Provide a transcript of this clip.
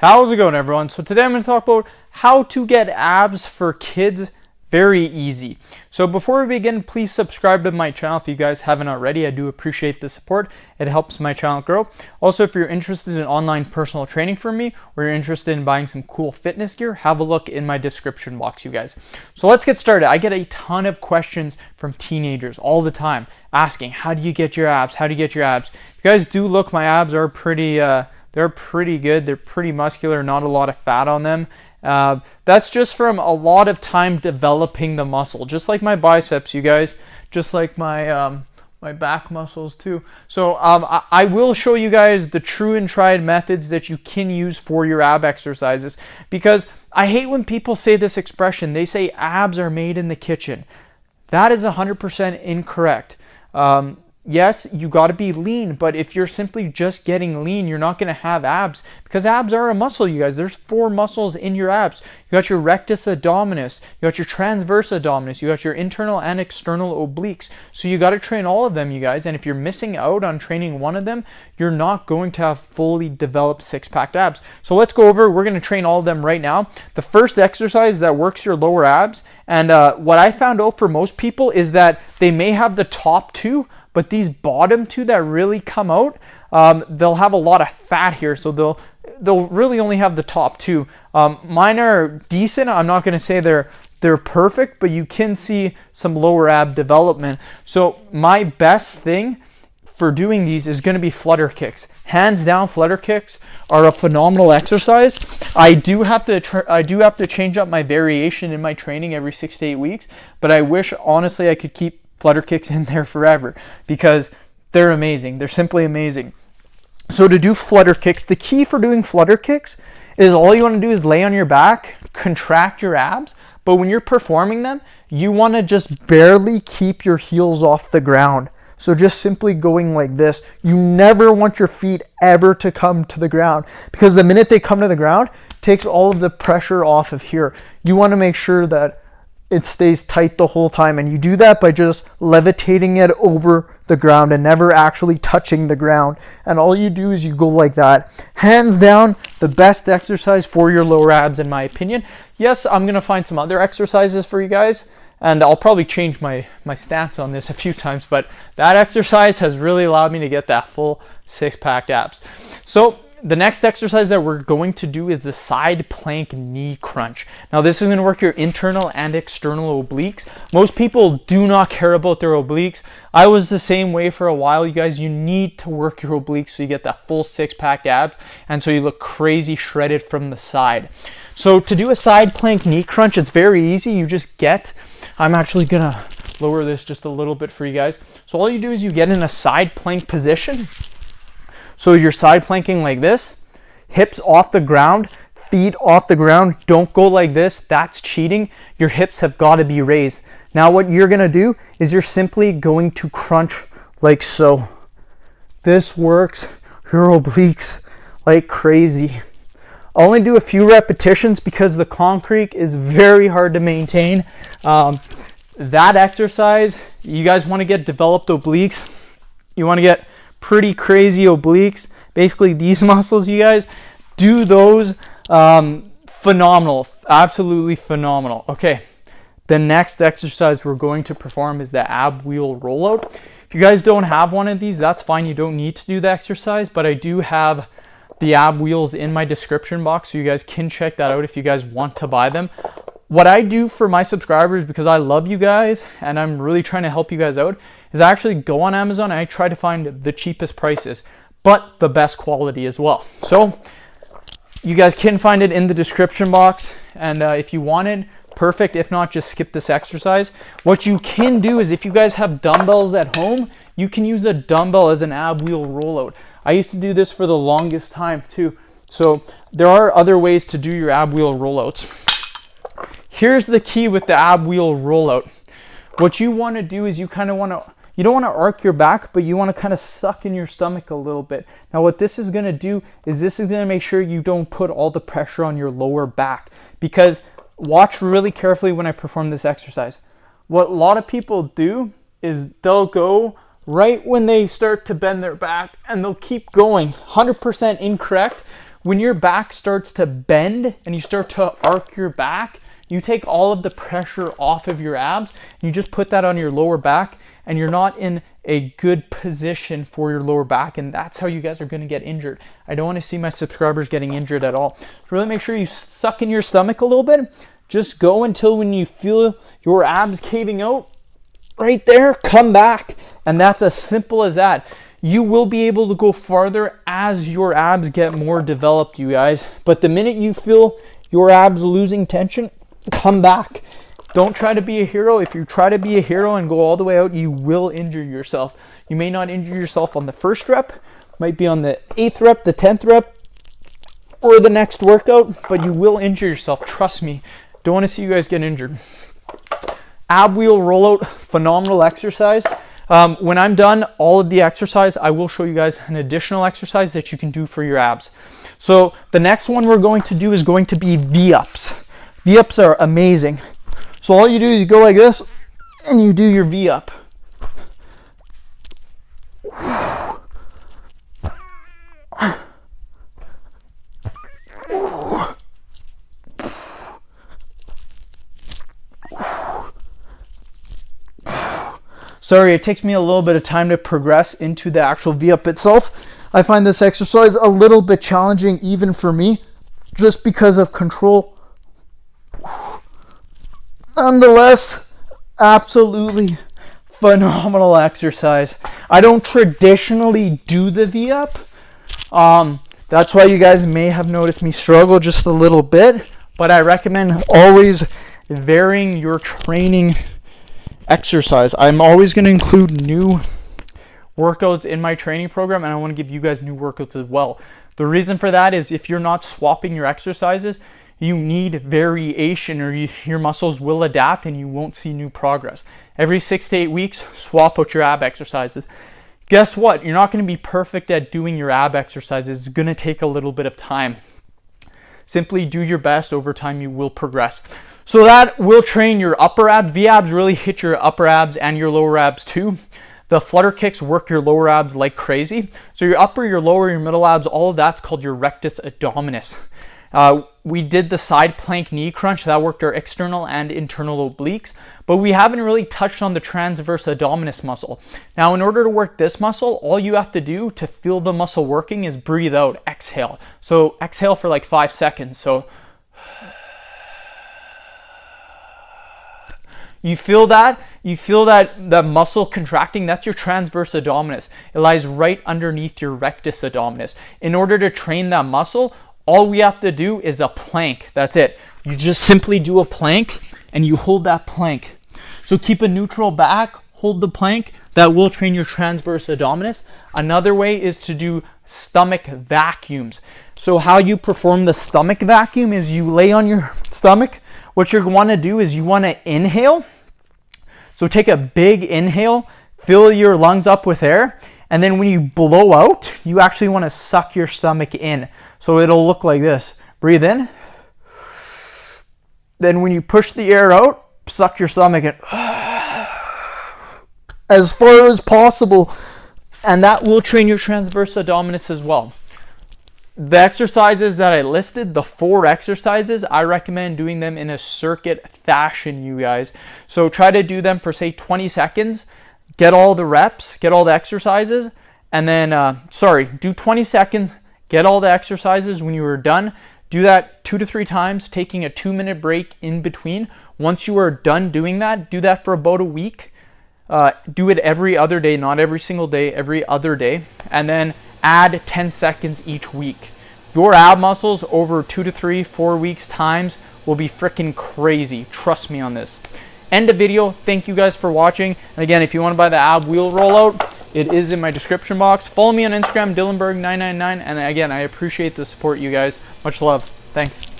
How's it going, everyone? So today I'm going to talk about how to get abs for kids very easy. So before we begin, please subscribe to my channel if you guys haven't already. I do appreciate the support. It helps my channel grow. Also, if you're interested in online personal training from me, or you're interested in buying some cool fitness gear, have a look in my description box, you guys. So let's get started. I get a ton of questions from teenagers all the time asking, how do you get your abs? How do you get your abs? If you guys do look, my abs are pretty they're pretty good. They're pretty muscular, not a lot of fat on them. That's just from a lot of time developing the muscle, just like my biceps, you guys, just like my my back muscles too. So I will show you guys the true and tried methods that you can use for your ab exercises, because I hate when people say this expression. They say abs are made in the kitchen. That is 100% incorrect. Yes, you got to be lean, but if you're simply just getting lean, you're not going to have abs, because abs are a muscle, you guys. There's 4 muscles in your abs. You got your rectus abdominis, you got your transverse abdominis, you got your internal and external obliques. So you got to train all of them, you guys. And if you're missing out on training one of them, you're not going to have fully developed six-pack abs. So let's go over, we're going to train all of them right now. The first exercise that works your lower abs, and what I found out for most people is that they may have the top 2, but these bottom 2 that really come out, they'll have a lot of fat here, so they'll really only have the top 2. Mine are decent. I'm not going to say they're perfect, but you can see some lower ab development. So my best thing for doing these is going to be flutter kicks. Hands down, flutter kicks are a phenomenal exercise. I do have to change up my variation in my training every 6 to 8 weeks, but I wish honestly I could keep flutter kicks in there forever, because they're amazing. They're simply amazing. So to do flutter kicks, the key for doing flutter kicks is all you want to do is lay on your back, contract your abs, but when you're performing them, you want to just barely keep your heels off the ground. So just simply going like this. You never want your feet ever to come to the ground, because the minute they come to the ground, it takes all of the pressure off of here. You want to make sure that it stays tight the whole time, and you do that by just levitating it over the ground and never actually touching the ground. And all you do is you go like that. Hands down, the best exercise for your lower abs, in my opinion. Yes, I'm gonna find some other exercises for you guys, and I'll probably change my stance on this a few times, but that exercise has really allowed me to get that full six-pack abs. So the next exercise that we're going to do is the side plank knee crunch. Now this is going to work your internal and external obliques. Most people do not care about their obliques. I was the same way for a while, you guys. You need to work your obliques so you get that full six-pack abs, and so you look crazy shredded from the side. So to do a side plank knee crunch, it's very easy. You just get, I'm actually going to lower this just a little bit for you guys. So all you do is you get in a side plank position. So you're side planking like this, hips off the ground, feet off the ground. Don't go like this. That's cheating. Your hips have got to be raised. Now what you're going to do is you're simply going to crunch like so. This works your obliques like crazy. I'll only do a few repetitions because the concrete is very hard to maintain. That exercise, you guys want to get developed obliques. You want to get pretty crazy obliques, basically these muscles, you guys, do those. Phenomenal, absolutely phenomenal. Okay, the next exercise we're going to perform is the ab wheel rollout. If you guys don't have one of these, that's fine. You don't need to do the exercise, but I do have the ab wheels in my description box, so you guys can check that out if you guys want to buy them. What I do for my subscribers, because I love you guys and I'm really trying to help you guys out, is I actually go on Amazon and I try to find the cheapest prices, but the best quality as well. So you guys can find it in the description box, and if you want it, perfect. If not, just skip this exercise. What you can do is, if you guys have dumbbells at home, you can use a dumbbell as an ab wheel rollout. I used to do this for the longest time too. So there are other ways to do your ab wheel rollouts. Here's the key with the ab wheel rollout. What you want to do is you don't want to arc your back, but you want to kind of suck in your stomach a little bit. Now what this is going to do is this is going to make sure you don't put all the pressure on your lower back, because watch really carefully when I perform this exercise. What a lot of people do is they'll go right when they start to bend their back, and they'll keep going. 100% incorrect. when your back starts to bend and you start to arc your back, you take all of the pressure off of your abs and you just put that on your lower back, and you're not in a good position for your lower back, and that's how you guys are going to get injured. I don't want to see my subscribers getting injured at all. So really make sure you suck in your stomach a little bit. Just go until when you feel your abs caving out, right there, come back, and that's as simple as that. You will be able to go farther as your abs get more developed, you guys. But the minute you feel your abs losing tension, come back. Don't try to be a hero. If you try to be a hero and go all the way out, you will injure yourself. You may not injure yourself on the first rep, might be on the 8th rep, the 10th rep, or the next workout, but you will injure yourself. Trust me. Don't want to see you guys get injured. Ab wheel rollout, phenomenal exercise. When I'm done all of the exercise, I will show you guys an additional exercise that you can do for your abs. So the next one we're going to do is going to be V-ups. V-ups are amazing. So all you do is you go like this and you do your V-up. Sorry, it takes me a little bit of time to progress into the actual V-up itself. I find this exercise a little bit challenging even for me, just because of control. Nonetheless, absolutely phenomenal exercise. I don't traditionally do the V-up. That's why you guys may have noticed me struggle just a little bit, but I recommend always varying your training exercise. I'm always going to include new workouts in my training program, and I want to give you guys new workouts as well. The reason for that is if you're not swapping your exercises, you need variation, or your muscles will adapt and you won't see new progress. Every 6 to 8 weeks, swap out your ab exercises. Guess what? You're not going to be perfect at doing your ab exercises. It's going to take a little bit of time. Simply do your best. Over time, you will progress. So that will train your upper abs. V-abs really hit your upper abs and your lower abs too. The flutter kicks work your lower abs like crazy. So your upper, your lower, your middle abs, all of that's called your rectus abdominis. We did the side plank knee crunch. That worked our external and internal obliques, but we haven't really touched on the transverse abdominis muscle. Now, in order to work this muscle, all you have to do to feel the muscle working is breathe out, exhale. So exhale for like 5 seconds. So you feel that muscle contracting. That's your transverse abdominis. It lies right underneath your rectus abdominis. In order to train that muscle, all we have to do is a plank. That's it. You just simply do a plank and you hold that plank. So keep a neutral back, hold the plank. That will train your transverse abdominis. Another way is to do stomach vacuums. So how you perform the stomach vacuum is you lay on your stomach. What you're going to do is you want to inhale. So take a big inhale, fill your lungs up with air, and then when you blow out, you actually want to suck your stomach in. So it'll look like this. Breathe in. Then when you push the air out, suck your stomach in as far as possible. And that will train your transverse abdominis as well. The exercises that I listed, the 4 exercises, I recommend doing them in a circuit fashion, you guys. So try to do them for say 20 seconds, get all the reps, get all the exercises, and then, do 20 seconds, get all the exercises. When you are done, do that 2 to 3 times, taking a 2-minute break in between. Once you are done doing that, do that for about a week. Do it every other day, not every single day, every other day, and then add 10 seconds each week. Your ab muscles over 2 to 3, 4 weeks times will be freaking crazy. Trust me on this. End of video. Thank you guys for watching. And again, if you want to buy the ab wheel rollout, it is in my description box. Follow me on Instagram, Dylanberg999. And again, I appreciate the support, you guys. Much love. Thanks.